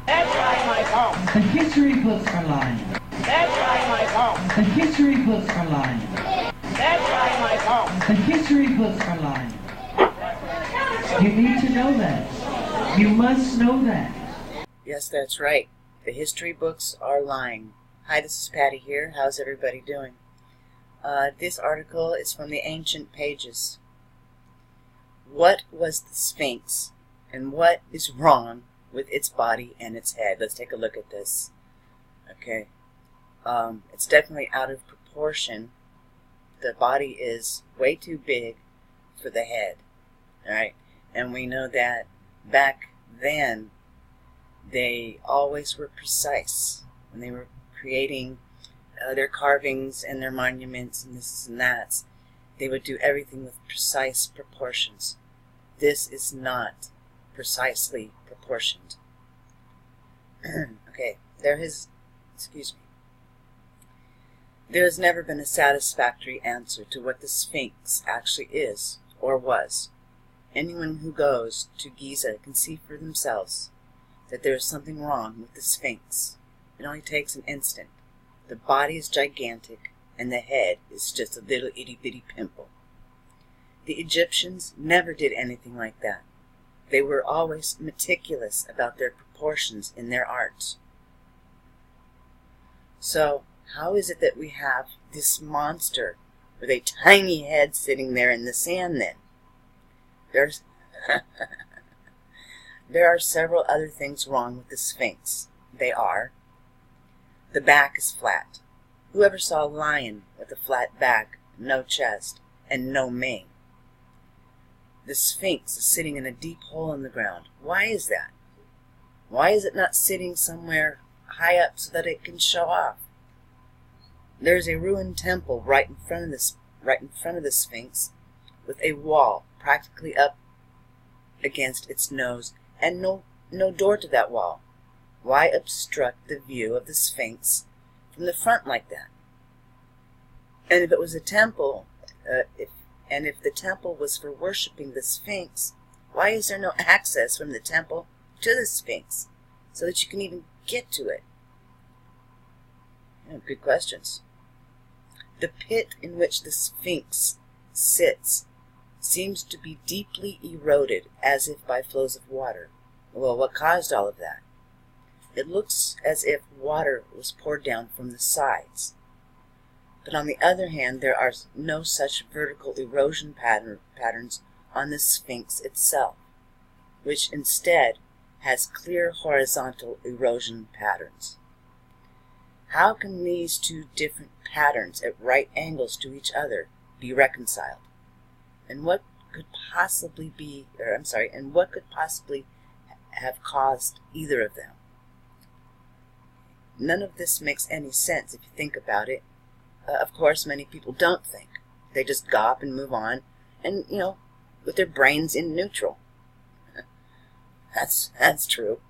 That's right, Michael. The history books are lying. That's right, Michael. The history books are lying. That's right, Michael. The history books are lying. You need to know that. You must know that. Yes, that's right. The history books are lying. Hi, this is Patty here. How's everybody doing? This article is from the ancient pages. What was the Sphinx, and what is wrong with its body and its head? Let's take a look at this. Okay. It's definitely out of proportion. The body is way too big for the head. Alright? And we know that back then, they always were precise when they were creating their carvings and their monuments and this and that. They would do everything with precise proportions. This is not precisely proportioned. Okay, there has never been a satisfactory answer to what the Sphinx actually is or was. Anyone who goes to Giza can see for themselves that there is something wrong with the Sphinx. It only takes an instant. The body is gigantic, and the head is just a little itty-bitty pimple. The Egyptians never did anything like that. They were always meticulous about their proportions in their art. So, how is it that we have this monster with a tiny head sitting there in the sand then? There are several other things wrong with the Sphinx. They are: the back is flat. Whoever saw a lion with a flat back, no chest, and no mane? The Sphinx is sitting in a deep hole in the ground. Why is that? Why is it not sitting somewhere high up so that it can show off? There's a ruined temple right in front of the Sphinx, with a wall practically up against its nose, and no door to that wall. Why obstruct the view of the Sphinx from the front like that? And if it was a temple, if the temple was for worshiping the Sphinx, why is there no access from the temple to the Sphinx so that you can even get to it? Yeah, good questions. The pit in which the Sphinx sits seems to be deeply eroded, as if by flows of water. Well, what caused all of that? It looks as if water was poured down from the sides. But on the other hand, there are no such vertical erosion patterns on the Sphinx itself, which instead has clear horizontal erosion patterns. How can these two different patterns at right angles to each other be reconciled? And what could possibly have caused either of them? None of this makes any sense if you think about it. Of course, many people don't think. They just gawp and move on, and, with their brains in neutral. That's true.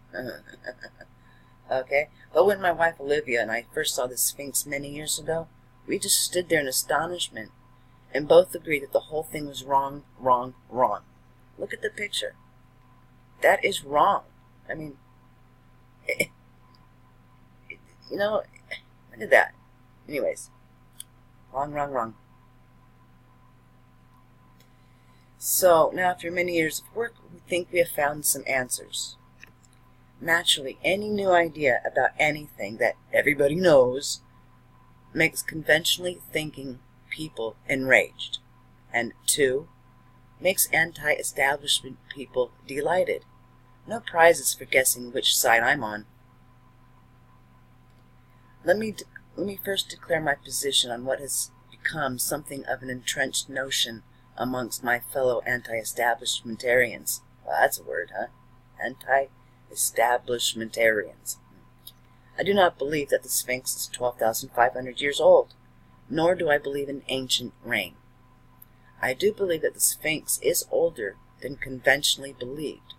Okay? But when my wife Olivia and I first saw the Sphinx many years ago, we just stood there in astonishment and both agreed that the whole thing was wrong, wrong, wrong. Look at the picture. That is wrong. I mean, look at that. Anyways, wrong, wrong, wrong. So, now after many years of work, we think we have found some answers. Naturally, any new idea about anything that everybody knows makes conventionally thinking people enraged, and 2, makes anti-establishment people delighted. No prizes for guessing which side I'm on. Let me first declare my position on what has become something of an entrenched notion amongst my fellow anti-establishmentarians. Well, that's a word, huh? Anti-establishmentarians. I do not believe that the Sphinx is 12,500 years old, nor do I believe in ancient rain. I do believe that the Sphinx is older than conventionally believed,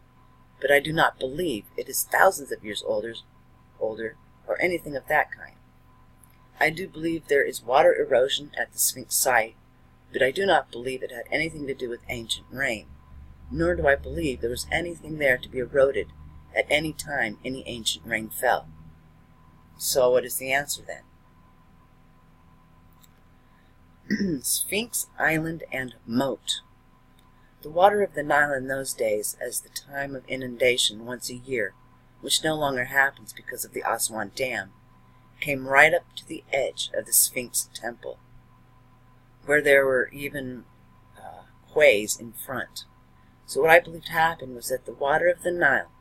but I do not believe it is thousands of years older, or anything of that kind. I do believe there is water erosion at the Sphinx site, but I do not believe it had anything to do with ancient rain, nor do I believe there was anything there to be eroded at any time any ancient rain fell. So what is the answer then? Sphinx Island and Moat. The water of the Nile in those days, as the time of inundation once a year, which no longer happens because of the Aswan Dam, came right up to the edge of the Sphinx temple, where there were even quays in front. So what I believed happened was that the water of the Nile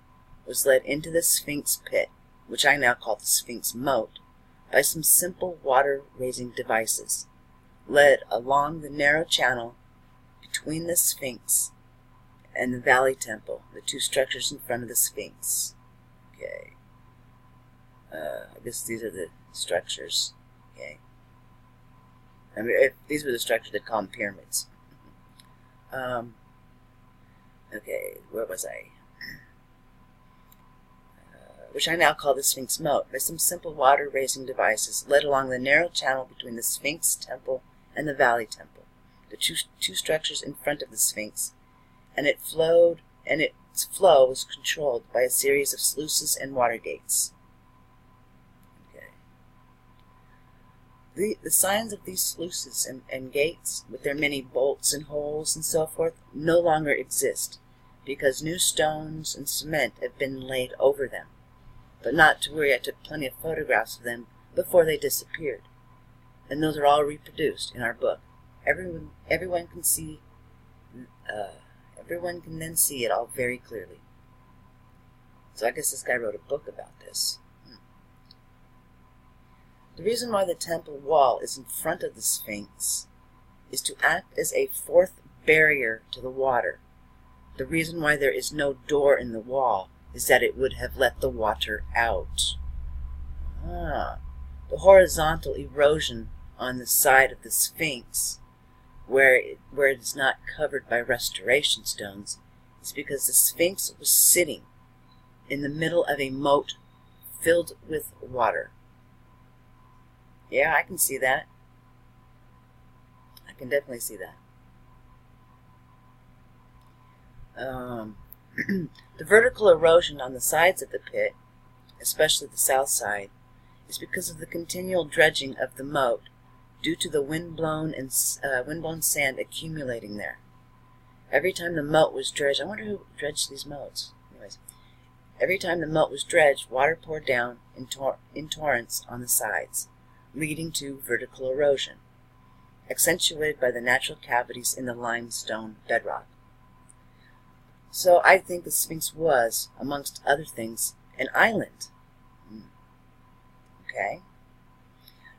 was led into the Sphinx pit, which I now call the Sphinx moat, by some simple water-raising devices, led along the narrow channel between the Sphinx and the Valley Temple, the two structures in front of the Sphinx. Okay. I guess these are the structures. Okay. I mean, if these were the structures, they'd call them pyramids. Okay, where was I? Which I now call the Sphinx moat, by some simple water-raising devices led along the narrow channel between the Sphinx temple and the Valley Temple, the two structures in front of the Sphinx, and its flow was controlled by a series of sluices and water gates. The signs of these sluices and gates, with their many bolts and holes and so forth, no longer exist, because new stones and cement have been laid over them. But not to worry, I took plenty of photographs of them before they disappeared, and those are all reproduced in our book. Everyone can see. Everyone can then see it all very clearly. So I guess this guy wrote a book about this. The reason why the temple wall is in front of the Sphinx is to act as a fourth barrier to the water. The reason why there is no door in the wall is that it would have let the water out. The horizontal erosion on the side of the Sphinx, where it is not covered by restoration stones, is because the Sphinx was sitting in the middle of a moat filled with water. Yeah, I can see that. I can definitely see that. The vertical erosion on the sides of the pit, especially the south side, is because of the continual dredging of the moat due to the windblown sand accumulating there. Every time the moat was dredged, I wonder who dredged these moats. Anyways, every time the moat was dredged, water poured down in torrents on the sides, leading to vertical erosion, accentuated by the natural cavities in the limestone bedrock. So I think the Sphinx was, amongst other things, an island. Okay?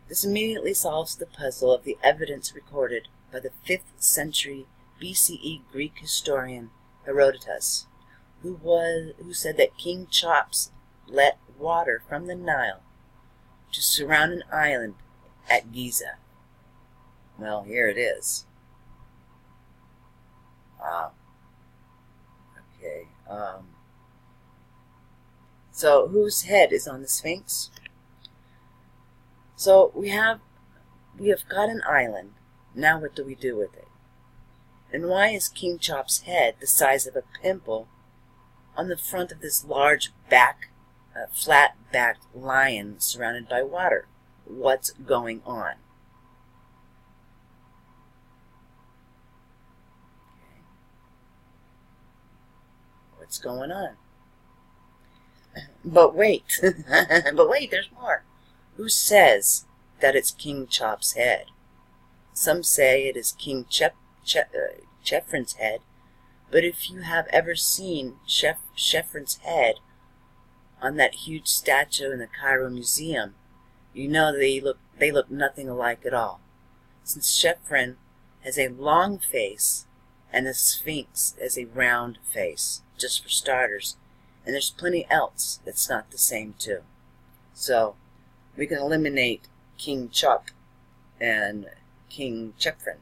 This immediately solves the puzzle of the evidence recorded by the 5th century BCE Greek historian Herodotus, who said that King Chops let water from the Nile to surround an island at Giza. Well, here it is. Okay. So whose head is on the Sphinx? So we have got an island. Now what do we do with it? And why is King Chop's head the size of a pimple on the front of this large flat-backed lion surrounded by water? What's going on? Okay. What's going on? But wait, there's more. Who says that it's King Chop's head? Some say it is King Chephryn's head, but if you have ever seen Chephryn's head on that huge statue in the Cairo Museum, you know they look nothing alike at all. Since Chephryn has a long face and the Sphinx has a round face, just for starters, and there's plenty else that's not the same too. So we can eliminate King Chop and King Chephryn.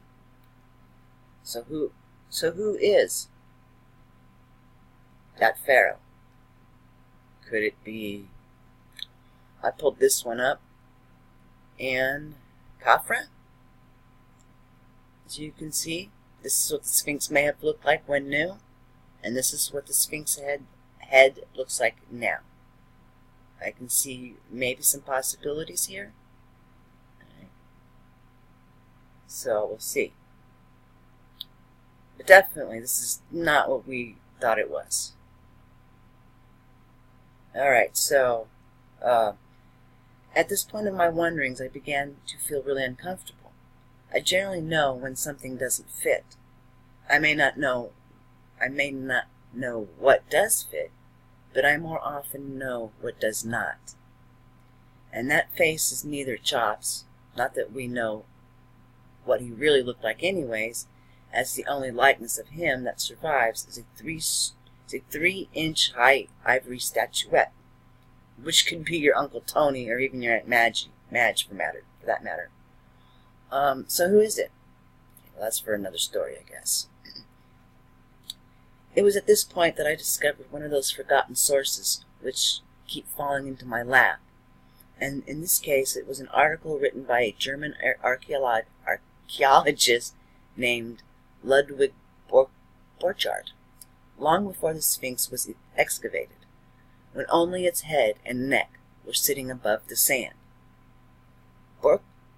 So who is that pharaoh? Could it be? I pulled this one up, and Khafra. As you can see, this is what the Sphinx may have looked like when new, and this is what the Sphinx head looks like now. I can see maybe some possibilities here. Right. So we'll see. But definitely, this is not what we thought it was. Alright, so at this point in my wonderings, I began to feel really uncomfortable. I generally know when something doesn't fit. I may not know what does fit, but I more often know what does not. And that face is neither Chop's, not that we know what he really looked like anyways, as the only likeness of him that survives is a 3-inch high ivory statuette, which could be your Uncle Tony or even your Aunt Madge for that matter. So who is it? Well, that's for another story, I guess. It was at this point that I discovered one of those forgotten sources which keep falling into my lap. And in this case, it was an article written by a German archaeologist named Ludwig Borchardt, long before the Sphinx was excavated, when only its head and neck were sitting above the sand.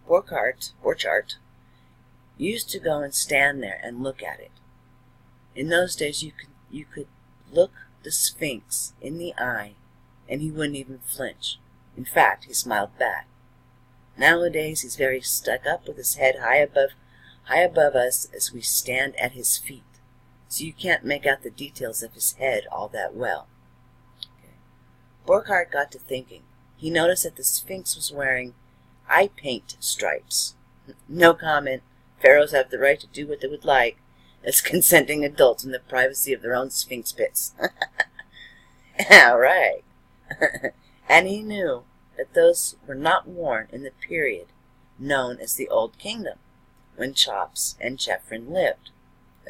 Borchardt used to go and stand there and look at it. In those days, you could look the Sphinx in the eye, and he wouldn't even flinch. In fact, he smiled back. Nowadays, he's very stuck up with his head high above us as we stand at his feet, so you can't make out the details of his head all that well. Okay. Borchardt got to thinking. He noticed that the Sphinx was wearing eye paint stripes. No comment. Pharaohs have the right to do what they would like as consenting adults in the privacy of their own Sphinx pits. All right. And he knew that those were not worn in the period known as the Old Kingdom, when Chops and Chephren lived.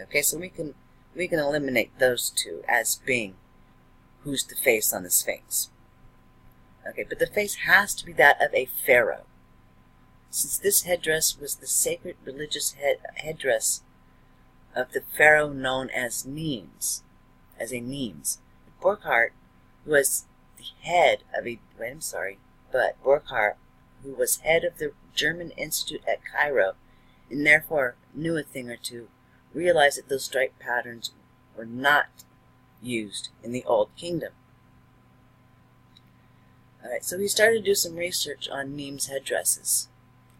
Okay, so we can eliminate those two as being who's the face on the Sphinx. Okay, but the face has to be that of a pharaoh, since this headdress was the sacred religious headdress of the pharaoh known as Nemes. Borchardt, who was the head of Borchardt, who was head of the German Institute at Cairo, and therefore knew a thing or two, realized that those stripe patterns were not used in the Old Kingdom. Alright, so he started to do some research on Nemes headdresses,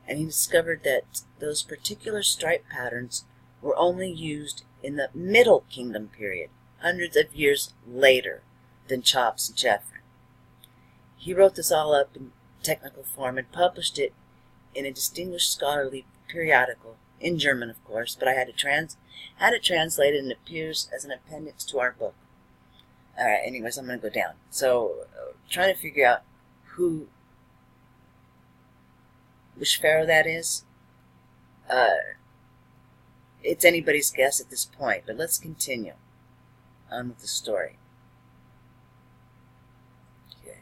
and he discovered that those particular stripe patterns were only used in the Middle Kingdom period, hundreds of years later than Chops and Chephren. He wrote this all up in technical form and published it in a distinguished scholarly periodical, in German of course, but I had it translated and it appears as an appendix to our book. Alright, anyways, I'm going to go down. So, trying to figure out which pharaoh that is. It's anybody's guess at this point, but let's continue on with the story. Okay,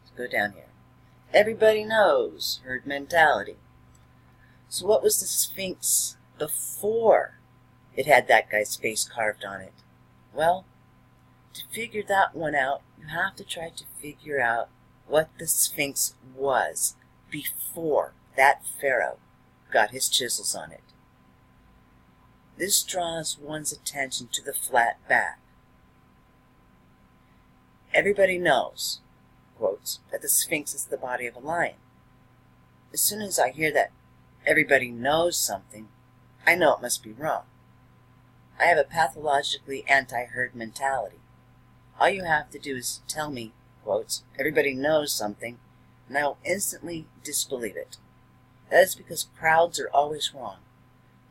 let's go down here. Everybody knows herd mentality. So what was the Sphinx before it had that guy's face carved on it? Well, to figure that one out, you have to try to figure out what the Sphinx was before that pharaoh got his chisels on it. This draws one's attention to the flat back. Everybody knows, quotes, that the Sphinx is the body of a lion. As soon as I hear that everybody knows something, I know it must be wrong. I have a pathologically anti-herd mentality. All you have to do is tell me, quotes, everybody knows something, and I will instantly disbelieve it. That is because crowds are always wrong.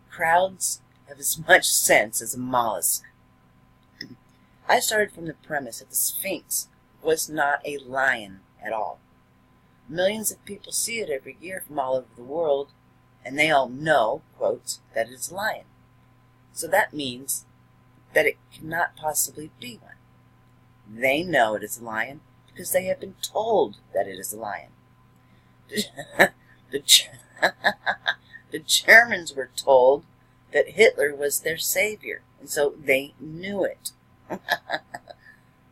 Crowds have as much sense as a mollusk. I started from the premise that the Sphinx was not a lion at all. Millions of people see it every year from all over the world, and they all know, quotes, that it is a lion. So that means that it cannot possibly be one. They know it is a lion because they have been told that it is a lion. The Germans were told that Hitler was their savior, and so they knew it.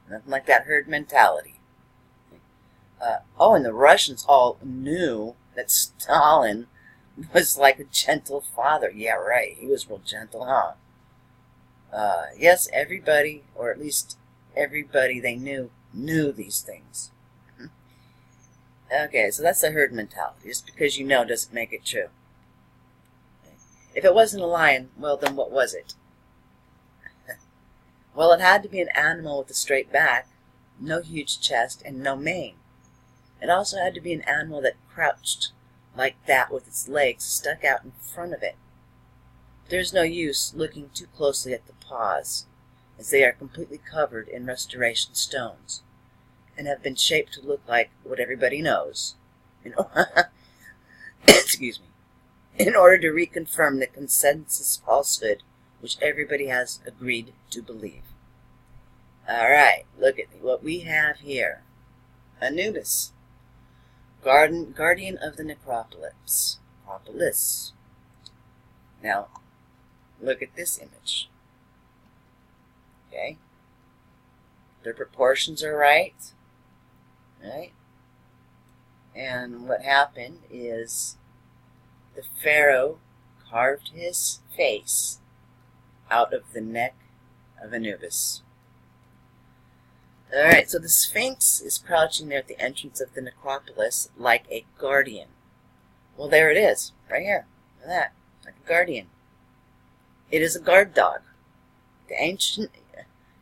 Nothing like that herd mentality. Oh, and the Russians all knew that Stalin was like a gentle father. Yeah, right. He was real gentle, huh? Yes, everybody, or at least everybody they knew these things. Okay, so that's the herd mentality. Just because you know doesn't make it true. If it wasn't a lion, well, then what was it? Well, it had to be an animal with a straight back, no huge chest, and no mane. It also had to be an animal that crouched like that with its legs stuck out in front of it. There's no use looking too closely at the paws, as they are completely covered in restoration stones, and have been shaped to look like what everybody knows. Excuse me. In order to reconfirm the consensus falsehood which everybody has agreed to believe. Alright, look at what we have here. Anubis, guardian of the necropolis. Now, look at this image. Okay? Their proportions are right. Right? And what happened is the pharaoh carved his face out of the neck of Anubis. Alright, so the Sphinx is crouching there at the entrance of the necropolis like a guardian. Well, there it is, right here. Look at that, like a guardian. It is a guard dog. The ancient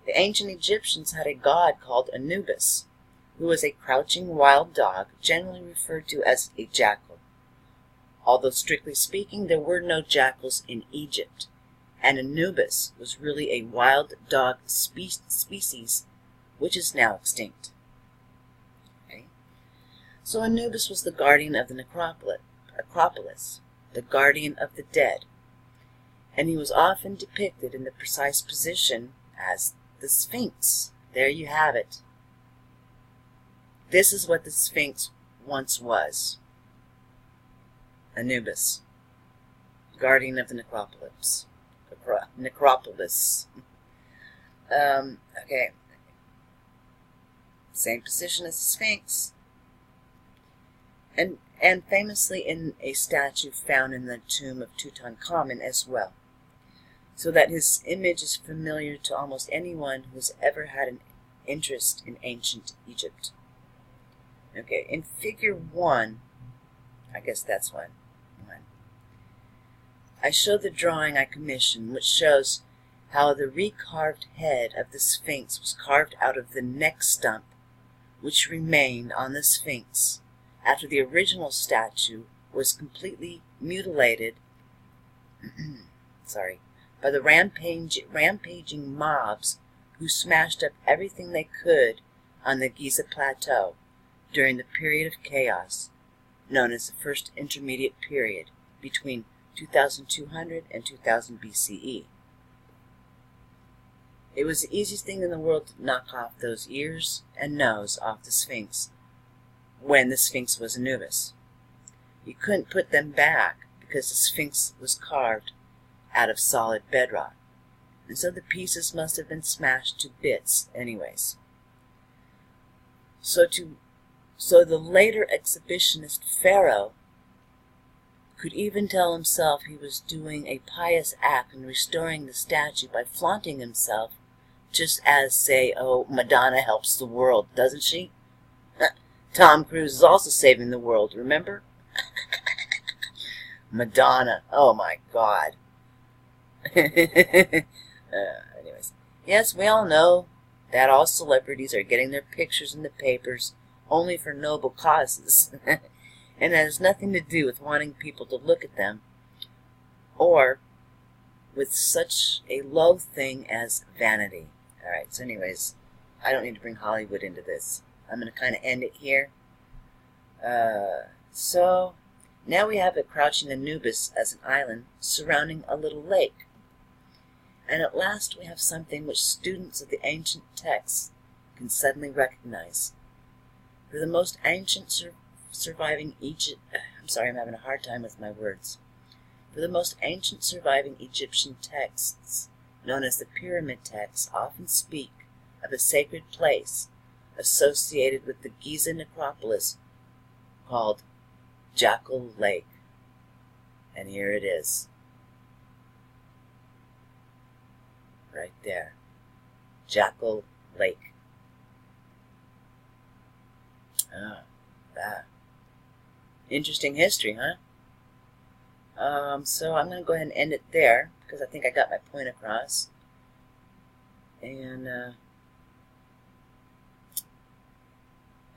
Egyptians had a god called Anubis, who was a crouching wild dog, generally referred to as a jackal. Although strictly speaking, there were no jackals in Egypt, and Anubis was really a wild dog species which is now extinct. Okay? So Anubis was the guardian of the necropolis, the guardian of the dead, and he was often depicted in the precise position as the Sphinx. There you have it. This is what the Sphinx once was. Anubis, guardian of the necropolis. Okay. Same position as the Sphinx. And famously in a statue found in the tomb of Tutankhamun as well. So that his image is familiar to almost anyone who has ever had an interest in ancient Egypt. Okay, in figure 1, I guess that's one. I show the drawing I commissioned, which shows how the recarved head of the Sphinx was carved out of the neck stump, which remained on the Sphinx after the original statue was completely mutilated by the rampaging mobs who smashed up everything they could on the Giza Plateau during the period of chaos known as the First Intermediate Period between 2200 and 2000 BCE. It was the easiest thing in the world to knock off those ears and nose off the Sphinx when the Sphinx was Anubis. You couldn't put them back because the Sphinx was carved out of solid bedrock, and so the pieces must have been smashed to bits anyways. So the later exhibitionist pharaoh could even tell himself he was doing a pious act in restoring the statue by flaunting himself, just as, say, Madonna helps the world, doesn't she? Tom Cruise is also saving the world, remember? Madonna, oh my God. Anyways, yes, we all know that all celebrities are getting their pictures in the papers only for noble causes. And it has nothing to do with wanting people to look at them, or with such a low thing as vanity. Alright, so anyways, I don't need to bring Hollywood into this. I'm going to kind of end it here. So, now we have a crouching Anubis as an island surrounding a little lake. And at last we have something which students of the ancient texts can suddenly recognize. For the most ancient surviving Egypt... I'm sorry, I'm having a hard time with my words. For the most ancient surviving Egyptian texts, known as the pyramid texts, often speak of a sacred place associated with the Giza necropolis called Jackal Lake. And here it is. Right there. Jackal Lake. Ah, that. Interesting history, huh? So I'm going to go ahead and end it there because I think I got my point across. And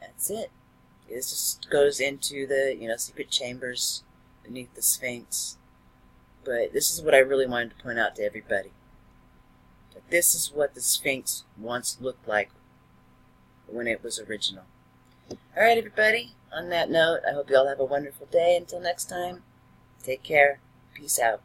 that's it. This just goes into the, secret chambers beneath the Sphinx. But this is what I really wanted to point out to everybody. That this is what the Sphinx once looked like when it was original. Alright, everybody. On that note, I hope you all have a wonderful day. Until next time, take care. Peace out.